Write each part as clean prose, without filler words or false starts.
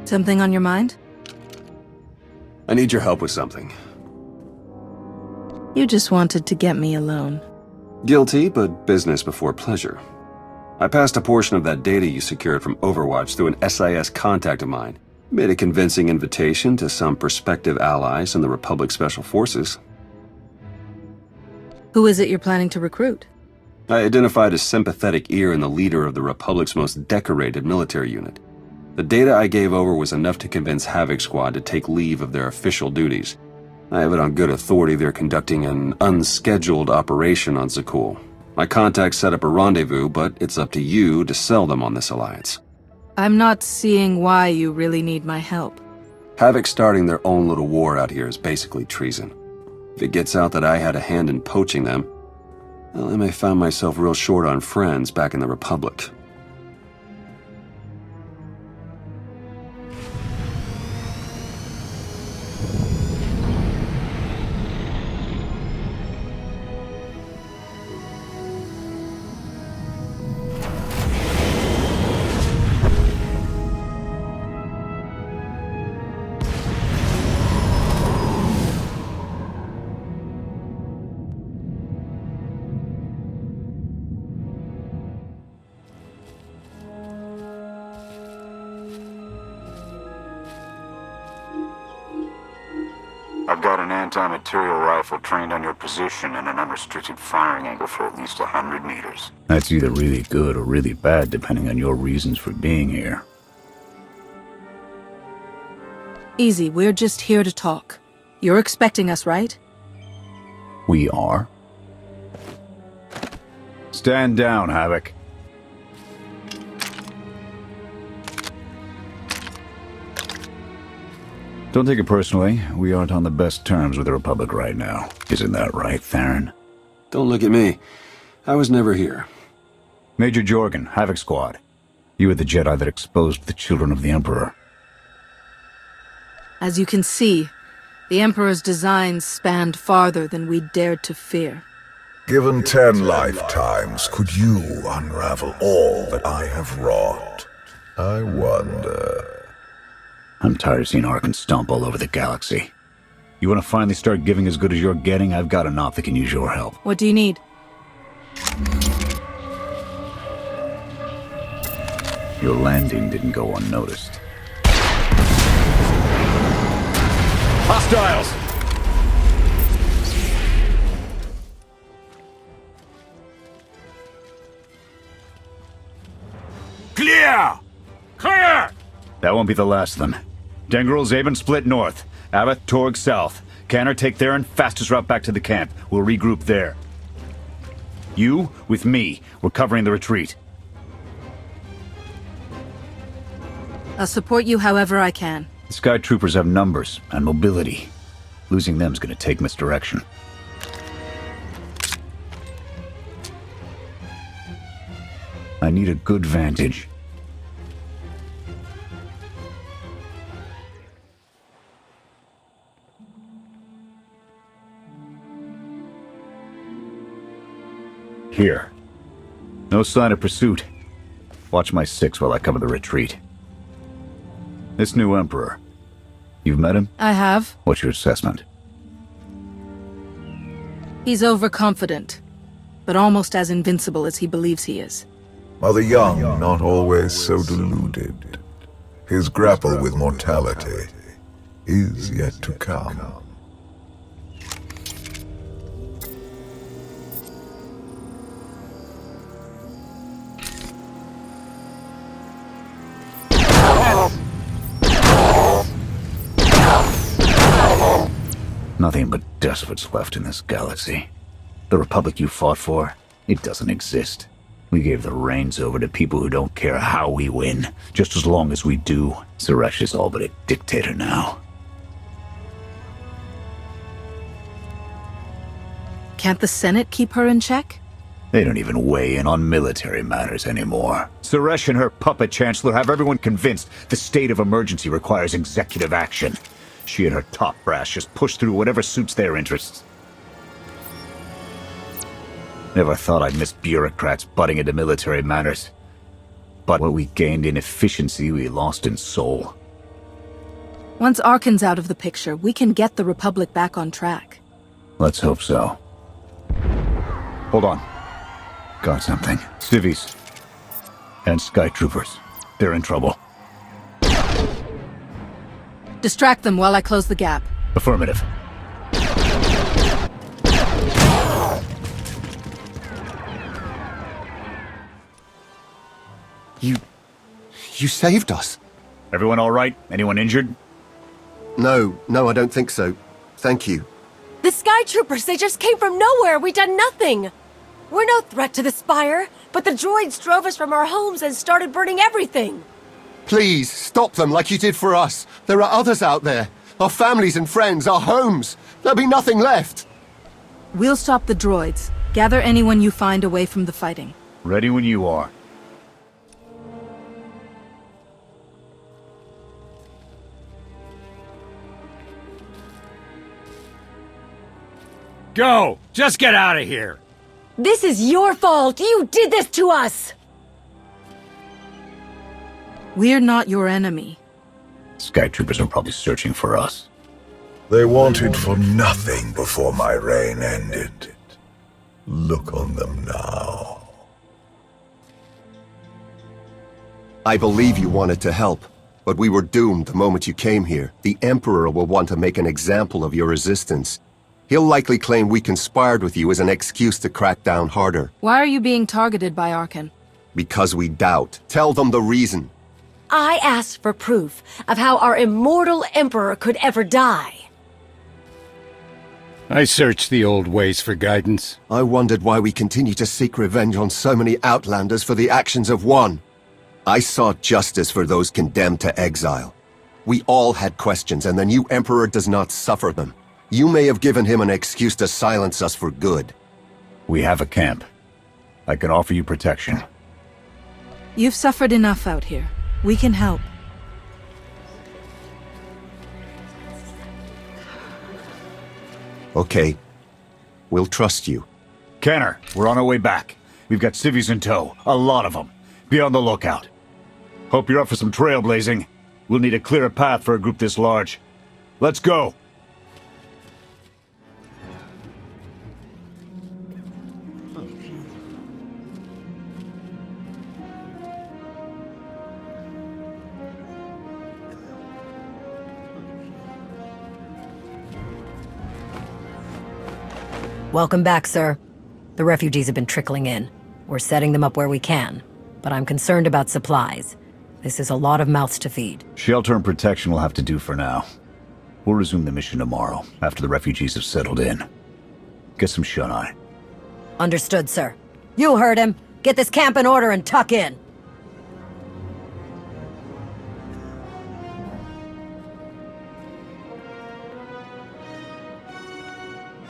Something on your mind? I need your help with something. You just wanted to get me alone. Guilty, but business before pleasure. I passed a portion of that data you secured from Overwatch through an SIS contact of mine. Made a convincing invitation to some prospective allies in the Republic Special Forces. Who is it you're planning to recruit? I identified a sympathetic ear in the leader of the Republic's most decorated military unit. The data I gave over was enough to convince Havoc Squad to take leave of their official duties. I have it on good authority they're conducting an unscheduled operation on Zakul. My contacts set up a rendezvous, but it's up to you to sell them on this alliance. I'm not seeing why you really need my help. Havoc starting their own little war out here is basically treason. If it gets out that I had a hand in poaching them, well, I may find myself real short on friends back in the Republic. I've got an anti-material rifle trained on your position and an unrestricted firing angle for at least 100 meters. That's either really good or really bad, depending on your reasons for being here. Easy, we're just here to talk. You're expecting us, right? We are? Stand down, Havoc. Don't take it personally. We aren't on the best terms with the Republic right now. Isn't that right, Theron? Don't look at me. I was never here. Major Jorgen, Havoc Squad. You were the Jedi that exposed the children of the Emperor. As you can see, the Emperor's designs spanned farther than we dared to fear. Given 10 lifetimes, could you unravel all that I have wrought? I wonder... I'm tired of seeing Archon stomp all over the galaxy. You want to finally start giving as good as you're getting? I've got an op that can use your help. What do you need? Your landing didn't go unnoticed. Hostiles! Clear! Clear! That won't be the last of them. Dengrel, Zaben split north. Abath, Torg south. Canner, take Theron, fastest route back to the camp. We'll regroup there. You, with me, we're covering the retreat. I'll support you however I can. The Sky Troopers have numbers and mobility. Losing them's gonna take misdirection. I need a good vantage. Here. No sign of pursuit. Watch my 6 while I cover the retreat. This new Emperor. You've met him? I have. What's your assessment? He's overconfident, but almost as invincible as he believes he is. Are the young not always so deluded? His grapple with mortality is yet to come. Nothing but despots left in this galaxy. The Republic you fought for, it doesn't exist. We gave the reins over to people who don't care how we win, just as long as we do. Suresh is all but a dictator now. Can't the Senate keep her in check? They don't even weigh in on military matters anymore. Suresh and her puppet chancellor have everyone convinced the state of emergency requires executive action. She and her top brass just push through whatever suits their interests. Never thought I'd miss bureaucrats butting into military matters. But what we gained in efficiency, we lost in soul. Once Arkan's out of the picture, we can get the Republic back on track. Let's hope so. Hold on. Got something. Civvies. And Sky Troopers. They're in trouble. Distract them while I close the gap. Affirmative. You saved us. Everyone all right? Anyone injured? No, I don't think so. Thank you. The Sky Troopers, they just came from nowhere. We done nothing. We're no threat to the Spire, but the droids drove us from our homes and started burning everything. Please, stop them like you did for us. There are others out there. Our families and friends, our homes. There'll be nothing left. We'll stop the droids. Gather anyone you find away from the fighting. Ready when you are. Go! Just get out of here! This is your fault. You did this to us. We're not your enemy. Sky Troopers are probably searching for us. They wanted for nothing before my reign ended. Look on them now. I believe you wanted to help, but we were doomed the moment you came here. The Emperor will want to make an example of your resistance. He'll likely claim we conspired with you as an excuse to crack down harder. Why are you being targeted by Arkan? Because we doubt. Tell them the reason. I asked for proof of how our immortal Emperor could ever die. I searched the old ways for guidance. I wondered why we continue to seek revenge on so many Outlanders for the actions of one. I sought justice for those condemned to exile. We all had questions, and the new Emperor does not suffer them. You may have given him an excuse to silence us for good. We have a camp. I can offer you protection. You've suffered enough out here. We can help. Okay. We'll trust you. Kenner, we're on our way back. We've got civvies in tow. A lot of them. Be on the lookout. Hope you're up for some trailblazing. We'll need a clearer path for a group this large. Let's go! Welcome back, sir. The refugees have been trickling in. We're setting them up where we can, but I'm concerned about supplies. This is a lot of mouths to feed. Shelter and protection will have to do for now. We'll resume the mission tomorrow, after the refugees have settled in. Get some shut-eye. Understood, sir. You heard him. Get this camp in order and tuck in.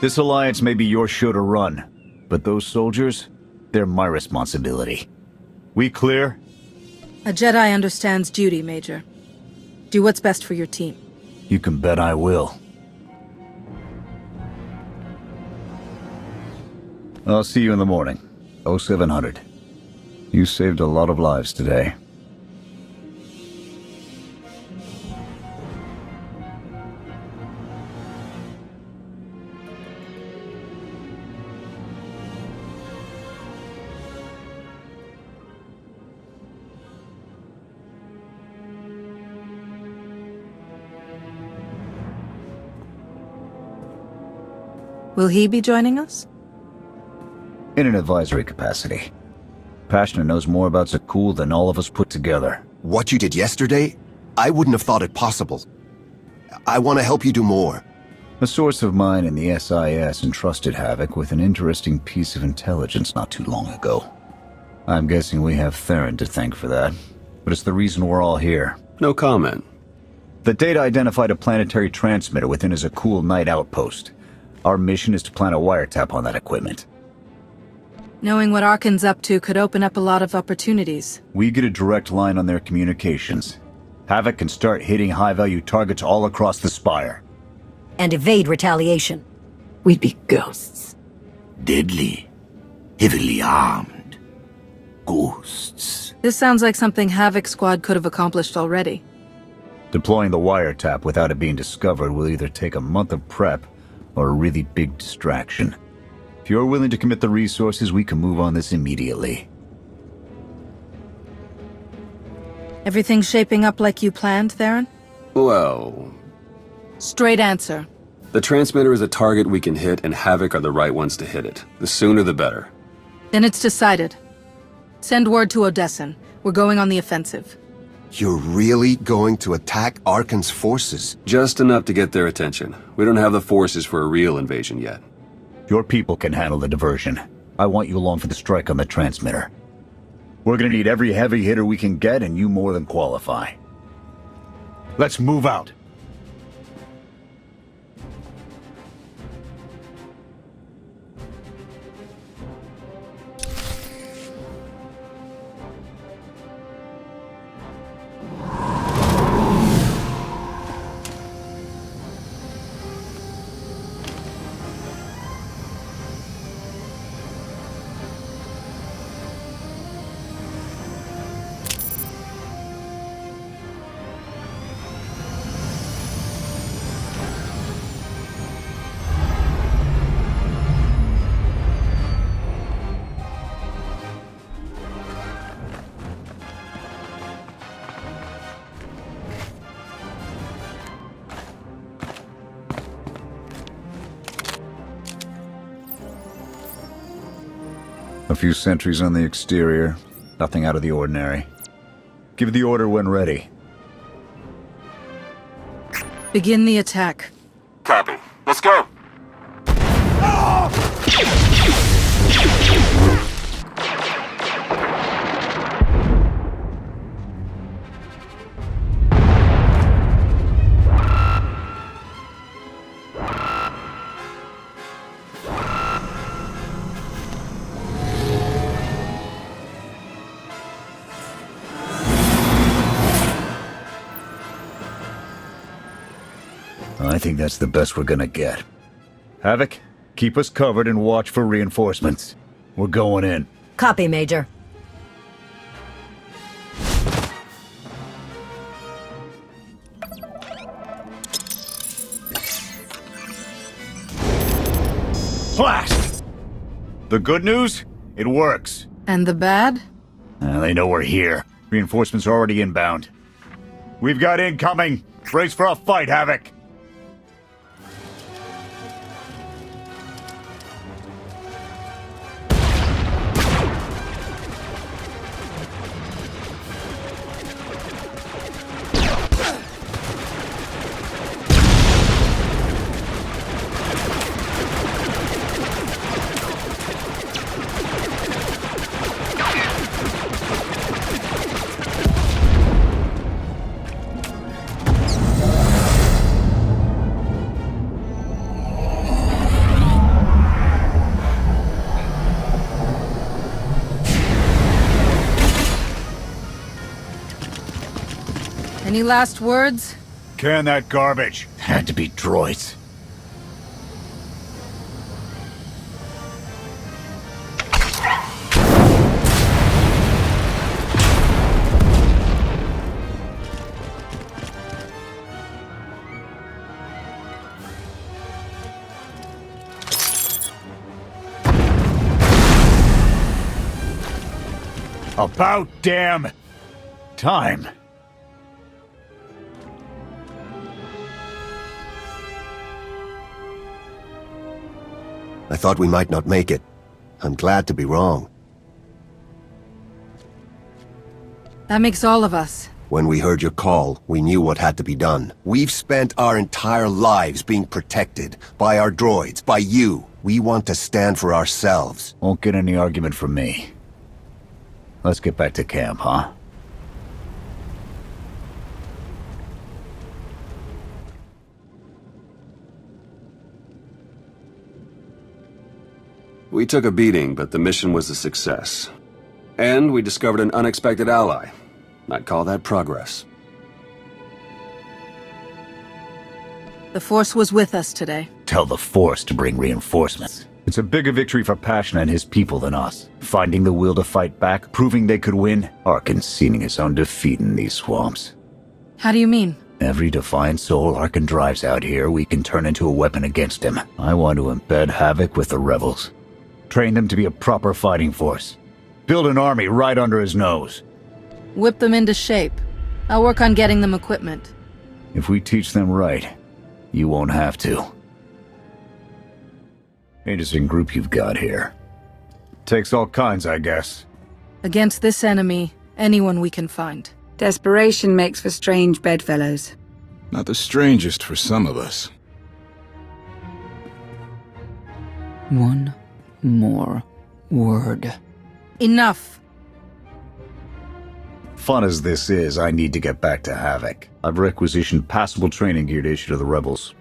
This alliance may be your show to run, but those soldiers, they're my responsibility. We clear? A Jedi understands duty, Major. Do what's best for your team. You can bet I will. I'll see you in the morning. 0700. You saved a lot of lives today. Will he be joining us? In an advisory capacity. Passionate knows more about Zakul than all of us put together. What you did yesterday? I wouldn't have thought it possible. I want to help you do more. A source of mine in the SIS entrusted Havoc with an interesting piece of intelligence not too long ago. I'm guessing we have Theron to thank for that, but it's the reason we're all here. No comment. The data identified a planetary transmitter within a Zakul night outpost. Our mission is to plant a wiretap on that equipment. Knowing what Arkan's up to could open up a lot of opportunities. We get a direct line on their communications. Havoc can start hitting high-value targets all across the Spire. And evade retaliation. We'd be ghosts. Deadly. Heavily armed. Ghosts. This sounds like something Havoc Squad could have accomplished already. Deploying the wiretap without it being discovered will either take a month of prep or a really big distraction. If you're willing to commit the resources, we can move on this immediately. Everything shaping up like you planned, Theron? Well... Straight answer. The transmitter is a target we can hit, and Havoc are the right ones to hit it. The sooner the better. Then it's decided. Send word to Odessen. We're going on the offensive. You're really going to attack Arkan's forces? Just enough to get their attention. We don't have the forces for a real invasion yet. Your people can handle the diversion. I want you along for the strike on the transmitter. We're gonna need every heavy hitter we can get, and you more than qualify. Let's move out. A few sentries on the exterior. Nothing out of the ordinary. Give the order when ready. Begin the attack. Copy. Let's go! I think that's the best we're gonna get. Havoc, keep us covered and watch for reinforcements. We're going in. Copy, Major. Blast! The good news? It works. And the bad? They know we're here. Reinforcements are already inbound. We've got incoming! Brace for a fight, Havoc! Any last words? Can that garbage. Had to be droids. About damn time. I thought we might not make it. I'm glad to be wrong. That makes all of us. When we heard your call, we knew what had to be done. We've spent our entire lives being protected. By our droids, by you. We want to stand for ourselves. Won't get any argument from me. Let's get back to camp, huh? We took a beating, but the mission was a success. And we discovered an unexpected ally. I'd call that progress. The Force was with us today. Tell the Force to bring reinforcements. It's a bigger victory for Passion and his people than us. Finding the will to fight back, proving they could win, or conceding his own defeat in these swamps. How do you mean? Every defiant soul Arkan drives out here, we can turn into a weapon against him. I want to embed Havoc with the rebels. Train them to be a proper fighting force. Build an army right under his nose. Whip them into shape. I'll work on getting them equipment. If we teach them right, you won't have to. Interesting group you've got here. Takes all kinds, I guess. Against this enemy, anyone we can find. Desperation makes for strange bedfellows. Not the strangest for some of us. One more word. Enough! Fun as this is, I need to get back to Havoc. I've requisitioned passable training gear to issue to the rebels.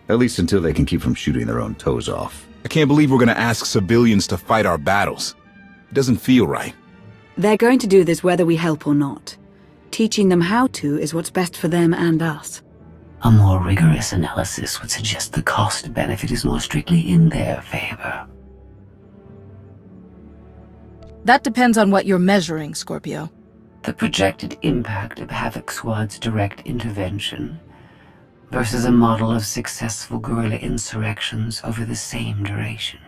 At least until they can keep from shooting their own toes off. I can't believe we're gonna ask civilians to fight our battles. It doesn't feel right. They're going to do this whether we help or not. Teaching them how to is what's best for them and us. A more rigorous analysis would suggest the cost-benefit is more strictly in their favor. That depends on what you're measuring, Scorpio. The projected impact of Havoc Squad's direct intervention versus a model of successful guerrilla insurrections over the same duration.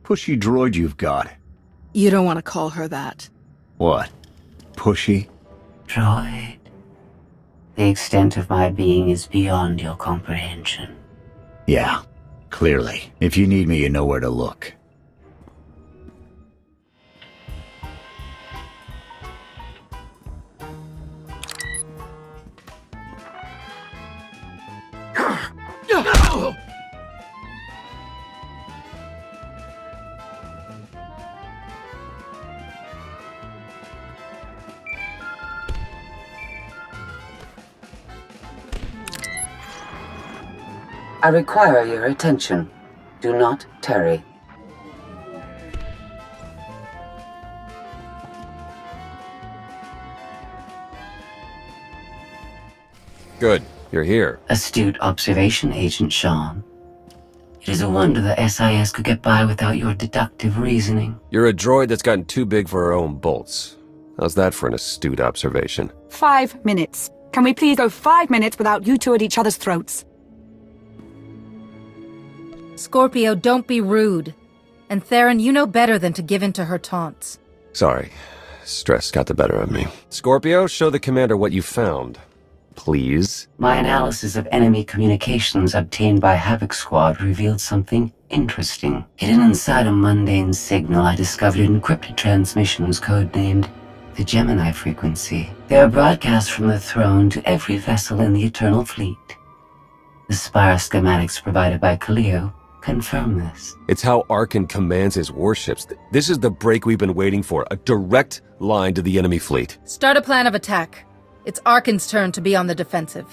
Pushy droid you've got. You don't want to call her that. What? Pushy? Droid. The extent of my being is beyond your comprehension. Yeah, clearly. If you need me, you know where to look. I require your attention. Do not tarry. Good. You're here. Astute observation, Agent Sean. It is a wonder the SIS could get by without your deductive reasoning. You're a droid that's gotten too big for her own bolts. How's that for an astute observation? 5 minutes. Can we please go 5 minutes without you two at each other's throats? Scorpio, don't be rude. And Theron, you know better than to give in to her taunts. Sorry. Stress got the better of me. Scorpio, show the commander what you found. Please. My analysis of enemy communications obtained by Havoc Squad revealed something interesting. Hidden inside a mundane signal, I discovered encrypted transmissions codenamed the Gemini frequency. They are broadcast from the throne to every vessel in the Eternal Fleet. The Spire schematics provided by Kaleo confirm this. It's how Arkan commands his warships. This is the break we've been waiting for. A direct line to the enemy fleet. Start a plan of attack. It's Arkan's turn to be on the defensive.